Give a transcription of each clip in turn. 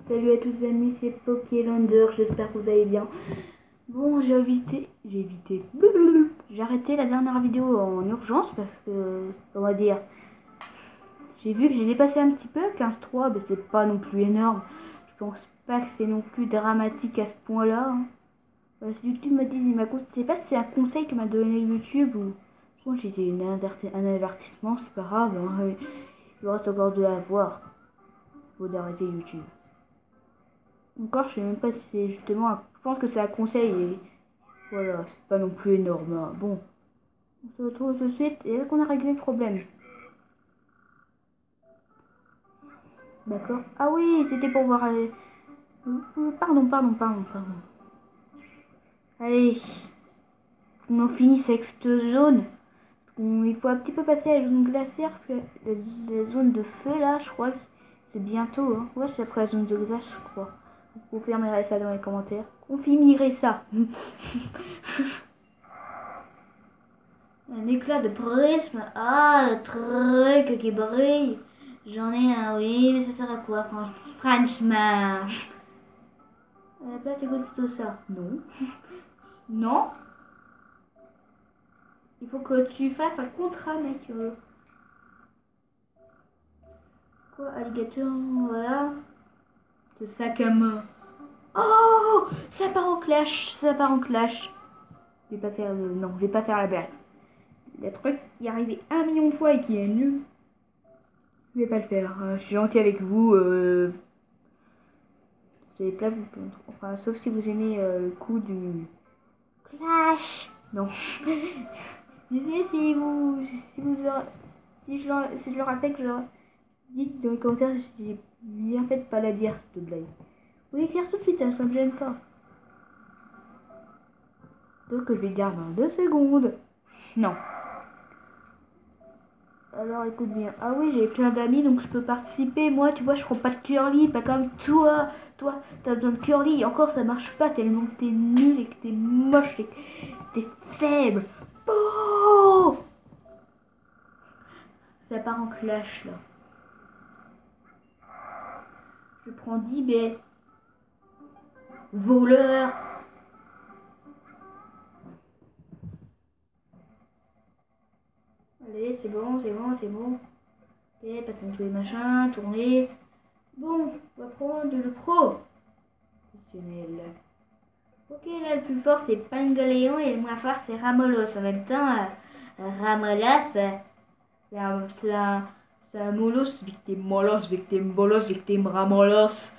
Salut à tous amis, c'est Pokélander, j'espère que vous allez bien. Bon, j'ai arrêté la dernière vidéo en urgence parce que, on va dire, j'ai vu que j'ai dépassé un petit peu, 15-3, mais c'est pas non plus énorme. Je pense pas que c'est non plus dramatique à ce point-là, hein. YouTube m'a dit, je sais pas si c'est un conseil que m'a donné YouTube ou si c'était un avertissement, c'est pas grave, hein. Il reste encore de la voir. Faut d'arrêter YouTube. Encore, je sais même pas si c'est justement je pense que c'est un conseil et voilà, c'est pas non plus énorme, hein. Bon, on se retrouve tout de suite et là qu'on a réglé le problème. D'accord. Ah oui, c'était pour voir. Pardon. Allez, on en finisse avec cette zone. Il faut un petit peu passer à la zone glaciaire, puis la zone de feu là, je crois que c'est bientôt, hein. Ouais, c'est après la zone de glace, je crois. Vous confirmerez ça dans les commentaires. Confirmerez ça. Un éclat de prisme. Ah, le truc qui brille. J'en ai un, oui, mais ça sert à quoi, franchement? À la place, écoute plutôt ça. Non. Non. Il faut que tu fasses un contrat, mec. Quoi, alligator, voilà. Ce sac à main. Oh, ça part en clash, ça part en clash. Je vais pas faire le... Non, je vais pas faire la blague. Le truc qui est arrivé 1 million de fois et qui est nul. Je vais pas le faire. Je suis gentil avec vous. Vous allez pas vous plaindre. Enfin, sauf si vous aimez le coup du clash. Non. Désolé si je le rappelle que je leur dites dans les commentaires si j'ai bien fait de pas la dire cette blague. Vous pouvez écrire tout de suite, hein, ça me gêne pas. Donc je vais dire dans 2 secondes. Non. Alors écoute bien. Ah oui, j'ai plein d'amis donc je peux participer. Moi, tu vois, je prends pas de curly, pas comme toi. Toi, t'as besoin de curly. Et encore, ça marche pas tellement que t'es nul et que t'es moche et que t'es faible. Oh, ça part en clash là. Je prends 10 baies. Voleur. Allez, c'est bon. Ok, passons tous les machins, tourner. Bon, on va prendre le pro. Professionnel. Ok, là, le plus fort, c'est Pangoléon et le moins fort, c'est Ramolos. En même temps, Ramolas, c'est un molos, victime molos, victime bolos, victime Ramolos.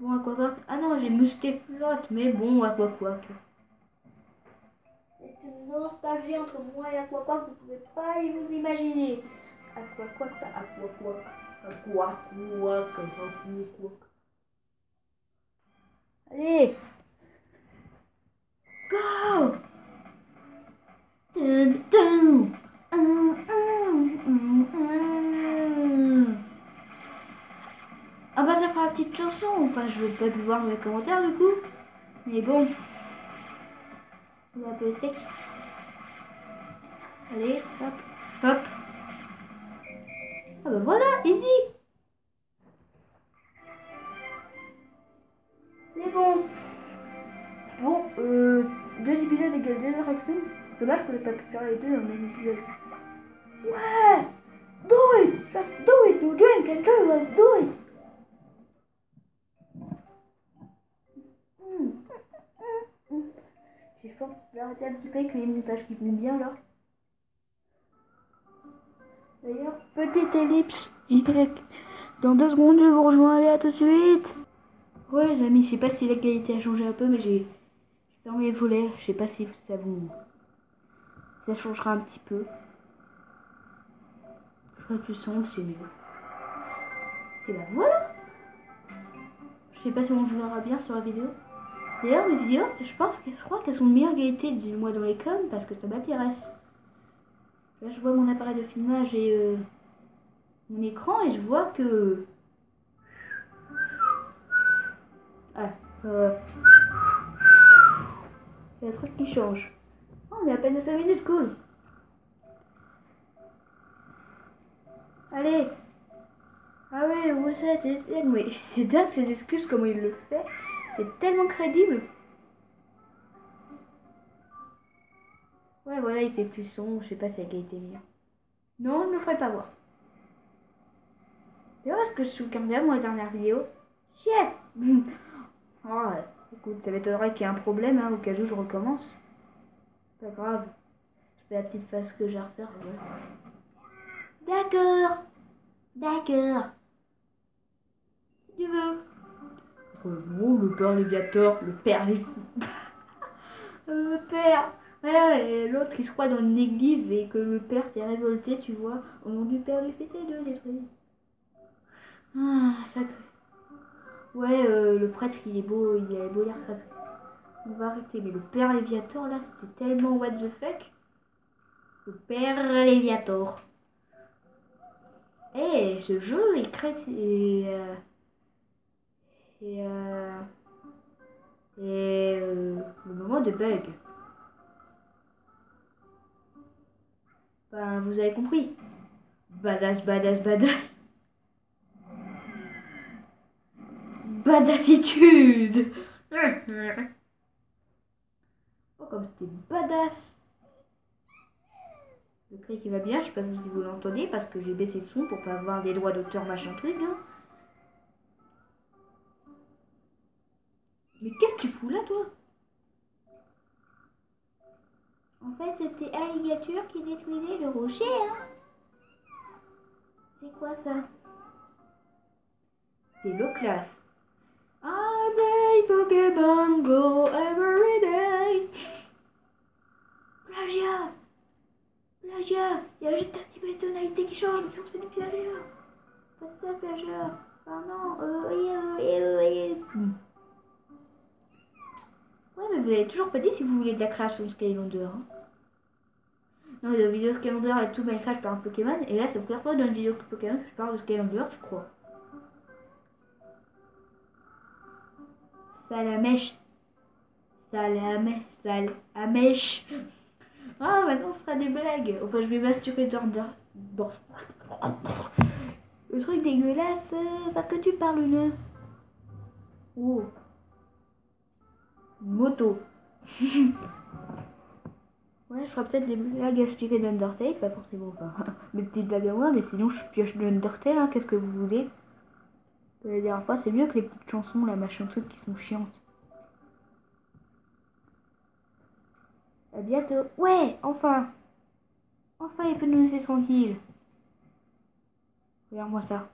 Bon, à quoi quoi? Ah non, j'ai boosté flotte, mais bon, à quoi quoi. C'est une nostalgie entre moi et Aquaquac, vous pouvez pas y vous imaginer. Aquaquac, Aquaquac, Aquaquac. Allez, go! Dun, dun. Ah bah ça fera la petite chanson, enfin je veux pas voir dans les commentaires du coup. Mais bon, on va un peu sec. Allez, hop, hop. Ah bah voilà, easy. C'est bon. Bon, 2 épisodes égale 2 réactions. Dommage qu'on n'ait pas pu faire les deux dans le même épisode. Ouais! Do it! Just do it! You drink and drink, do it! J'ai fort d'arrêter un petit peu avec les montages qui vont bien là. D'ailleurs, petite ellipse, dans 2 secondes je vous rejoins, allez à tout de suite! Ouais les amis, je sais pas si la qualité a changé un peu, mais j'ai fermé les volets, je sais pas si ça changera un petit peu. Ce sera plus sombre, c'est mieux. Et ben voilà! Je sais pas si on verra bien sur la vidéo. D'ailleurs, mes vidéos, je crois qu'elles sont de meilleure qualité, dis-moi dans les coms, parce que ça m'intéresse. Là, je vois mon appareil de filmage et mon écran, et je vois que... Ah, il y a un truc qui change. Oh, on est à peine à 5 minutes, cool. Allez, Ah ouais, vous êtes espiègle, mais c'est dingue ces excuses, comment il le fait. C'est tellement crédible. Ouais, voilà, il fait plus son, je sais pas si la qualité est mieux. Non, je ne me ferai pas voir. Tu vois ce que je souviens bien, moi, dernière vidéo? Chier. Oh, ouais. Écoute, ça m'étonnerait qu'il y ait un problème, hein, au cas où je recommence. Pas grave. Je fais la petite face que j'ai à refaire. Ouais. D'accord. D'accord. Si tu veux. Non, le père Léviator, le père le père. Ouais, et l'autre il se croit dans une église et que le père s'est révolté, tu vois, au nom du père, du fils et de l'esprit. Ah, sacré. Ouais, le prêtre il est beau, il a beau l'air sacré. On va arrêter, mais le père Léviator là, c'était tellement what the fuck. Le père Léviator. Eh, ce jeu est et, le moment de bug. Ben, vous avez compris. Badass, badass, badass. Badassitude. Oh, comme c'était badass. Le cri qui va bien, je sais pas si vous l'entendez parce que j'ai baissé le son pour pas avoir des droits d'auteur machin truc. Hein. Mais qu'est-ce que tu fous là, toi? En fait, c'était Alligator qui détruisait le rocher, hein. C'est quoi ça? C'est l'eau classe. I play Pokémon Go every day. Plagiat! Plagiat! Il y a juste un petit peu de tonalité qui change, mais sinon c'est du plagiat. Pas ça, plagiat. Ah non, Ouais, mais vous avez toujours pas dit si vous voulez de la création de Skylander. Hein. Non, il y a une vidéo Skylander et tout Minecraft par un Pokémon, et là c'est la première fois dans une vidéo Pokémon que je parle de Skylander, je crois. Salamèche. Salamèche. Salamèche. Ah, maintenant ce sera des blagues. Enfin, je vais m'assurer Bon. Le truc dégueulasse, pas que tu parles une. Oh. Une moto. Ouais, je ferai peut-être des blagues inspirées d'Undertale, pas forcément, enfin, mes petites blagues à moi, mais sinon je pioche de Undertale, hein, qu'est-ce que vous voulez? La dernière fois, c'est mieux que les petites chansons, là, machin truc, qui sont chiantes. À bientôt. Ouais, enfin! Enfin, il peut nous laisser tranquille. Regarde-moi ça.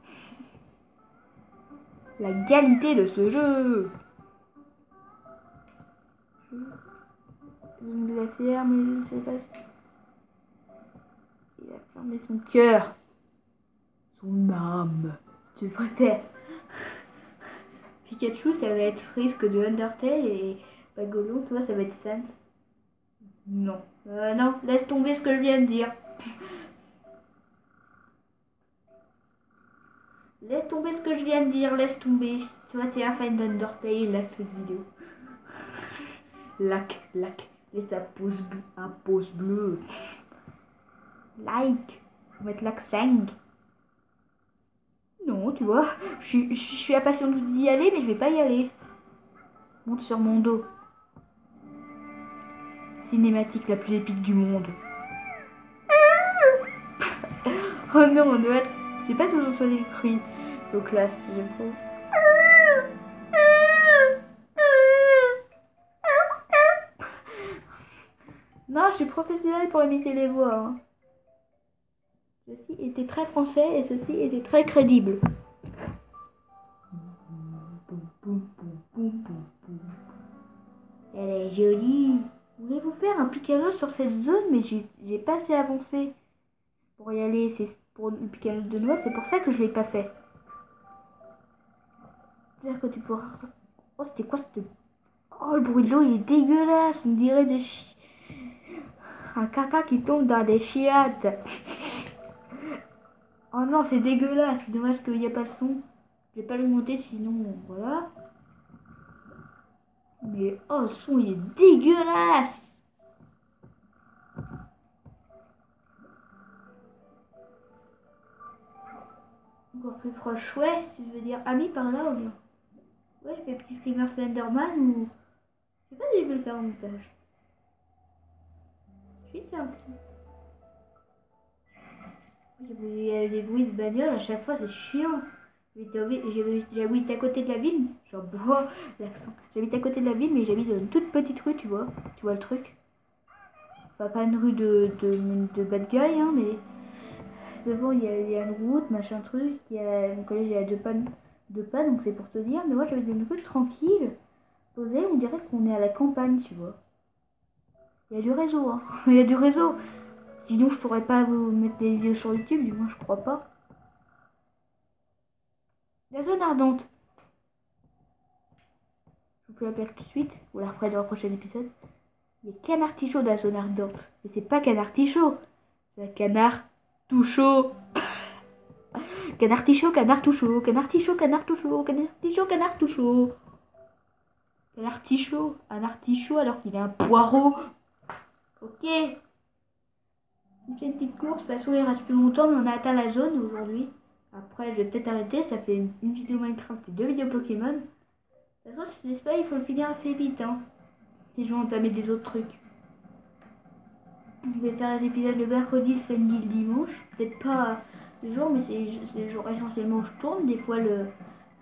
La qualité de ce jeu! Une glacière, mais je sais pas. Il a fermé son cœur. Son âme, si tu le préfères. Pikachu, ça va être Frisk de Undertale et Pagolo, toi, ça va être Sans. Non. Non, laisse tomber ce que je viens de dire. Laisse tomber ce que je viens de dire, laisse tomber. Toi, t'es un fan d'Undertale, là, cette vidéo. Laisse un pouce bleu. Like. Faut mettre like 5. Non, tu vois, je suis impatiente d'y aller, mais je vais pas y aller. Monte sur mon dos. Cinématique la plus épique du monde. Oh non, on doit être... Je sais pas si vous entendez le cri aux classes, j'aime trop. Non, je suis professionnelle pour imiter les voix. Hein. Ceci était très français et ceci était très crédible. Elle est jolie. Voulez-vous faire un picano sur cette zone, mais j'ai pas assez avancé pour y aller. C'est pour le picano de noix, c'est pour ça que je l'ai pas fait. C'est-à-dire que tu pourras... Oh, c'était quoi cette... Oh, le bruit de l'eau, il est dégueulasse. On dirait un caca qui tombe dans des chiottes. Oh non, c'est dégueulasse. C'est dommage qu'il n'y a pas le son. Je vais pas le monter, sinon, voilà. Mais, oh, le son, il est dégueulasse. encore plus proche. Ouais, si je veux dire ami par là ou bien. Ouais, je fais petit streamer Slenderman ou. Je sais pas si je vais le faire en montage. Je vais faire un petit. Il y a des bruits de bagnole à chaque fois, c'est chiant. J'habite à côté de la ville, genre bois l'accent. J'habite à côté de la ville, mais j'habite dans une toute petite rue, tu vois. Tu vois le truc? Enfin, pas une rue de bad guy, hein, mais devant il y a une route, machin truc. Mon collège il y a deux pas, donc c'est pour te dire. Mais moi j'habite dans une rue tranquille, posée, on dirait qu'on est à la campagne, tu vois. Il y a du réseau, hein. Il y a du réseau. Sinon je pourrais pas vous mettre des vidéos sur YouTube, du moins je crois pas. La zone ardente. Je vous fais la plaque tout de suite, ou la referai dans le prochain épisode. Il y a canard tichaud dans la zone ardente. Mais c'est pas canard tichaud. C'est un canard tout chaud. Canard tichaud, canard tout chaud. Canard tichaud, canard tout chaud. Canard tichaud, canard tout chaud. Canard tichaud. Un artichaut alors qu'il est un poireau. Ok. Une petite course. De toute façon, il reste plus longtemps, mais on a atteint la zone aujourd'hui. Après, je vais peut-être arrêter. Ça fait une vidéo Minecraft et 2 vidéos Pokémon. De toute façon, si je sais pas, il faut le finir assez vite, hein. Si je vais entamer des autres trucs. Je vais faire les épisodes le mercredi, le samedi, le dimanche. Peut-être pas le jour, mais c'est le jour essentiellement où je tourne. Des fois le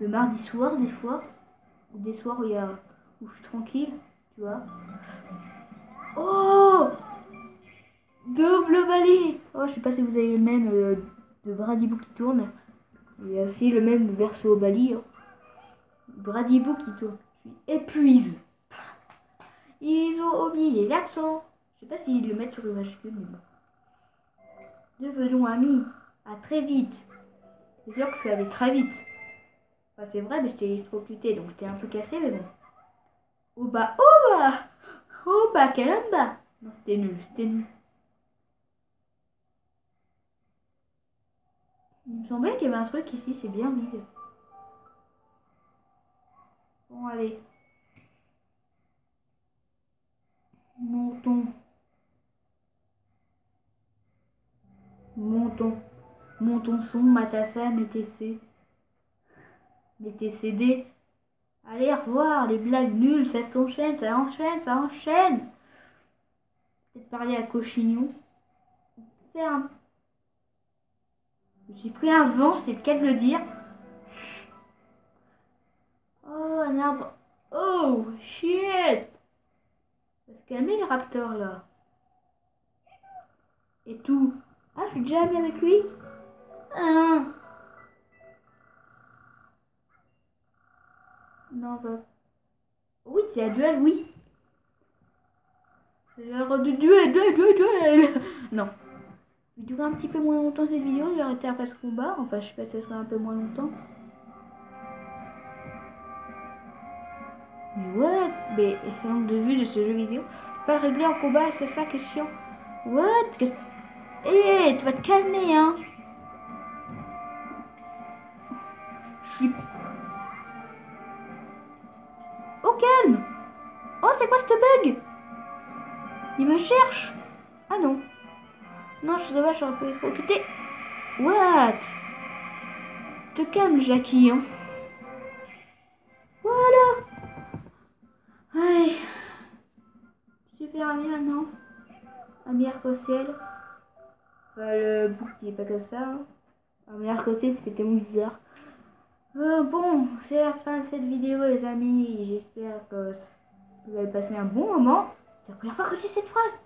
mardi soir, des fois. Ou des soirs où, où je suis tranquille, tu vois. Oh, double balai. Oh, je sais pas si vous avez le même de Bradibou qui tourne. Il y a aussi le même verso au Bali. Hein. Bradibou qui tourne. Je suis épuise. Ils ont oublié l'accent. Je sais pas s'ils le mettent sur le majuscule, mais bon. Devenons amis. À très vite. C'est sûr que je suis allée très vite. Enfin, c'est vrai, mais j'étais électrocuté, donc j'étais un peu cassé, mais bon. Oba, oba, oba, caramba. Non, c'était nul, c'était nul. Il me semblait qu'il y avait un truc ici, c'est bien vide. Bon, allez. Montons. Montons. Montons son, Matassa, mettez C. Mettez CD. Allez, au revoir, les blagues nulles, ça s'enchaîne, ça enchaîne, ça enchaîne. Peut-être parler à Cochignon. Faire J'ai pris un vent, c'est le cas de le dire. Oh, un arbre. Oh, shit. Ça se calmer le raptor là. Et tout. Ah, je suis déjà amie avec lui. Ah. Non, pas. Oui, c'est un duel, oui. C'est l'heure de duel. Non. Je vais durer un petit peu moins longtemps cette vidéo. Je vais arrêter après ce combat. Enfin, je sais pas si ça sera un peu moins longtemps. Mais what? Mais l'angle de vue de ce jeu vidéo. Pas régler en combat, c'est ça qui est chiant. What? Eh, tu vas te calmer, hein. Je suis... Au calme. Oh, c'est quoi ce bug? Il me cherche. Ah non. Non, je suis dommage, j'aurais pu être occupé. What? Te calme, Jackie, hein. Voilà. Allez. Super bien, non? Un meilleur qu'au ciel. Enfin, le bouc qui est pas comme ça. Hein. Un meilleur qu'au ciel, c'était tellement bizarre. Bon, c'est la fin de cette vidéo, les amis. J'espère que vous avez passé un bon moment. C'est la première fois que je dis cette phrase.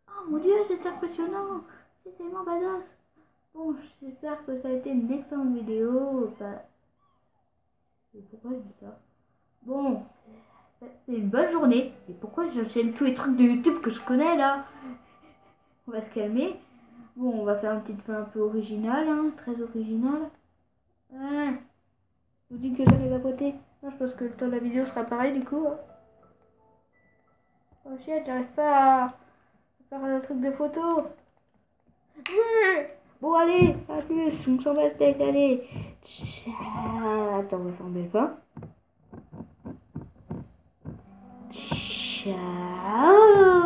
Oh mon dieu, c'est impressionnant. C'est tellement badass. Bon, j'espère que ça a été une excellente vidéo. Enfin, pourquoi je dis ça? Bon, c'est une bonne journée. Et pourquoi j'enchaîne tous les trucs de YouTube que je connais là? On va se calmer. Bon, on va faire une petite fin un peu originale, hein, très originale. Hein, vous dites que j'arrive à côté. Non, je pense que le temps de la vidéo sera pareil du coup. Oh shit, j'arrive pas à faire un truc de photo. Bon allez, à plus, on s'en va steak, allez. Ciao. Attends, on va faire un bel fin. Ciao.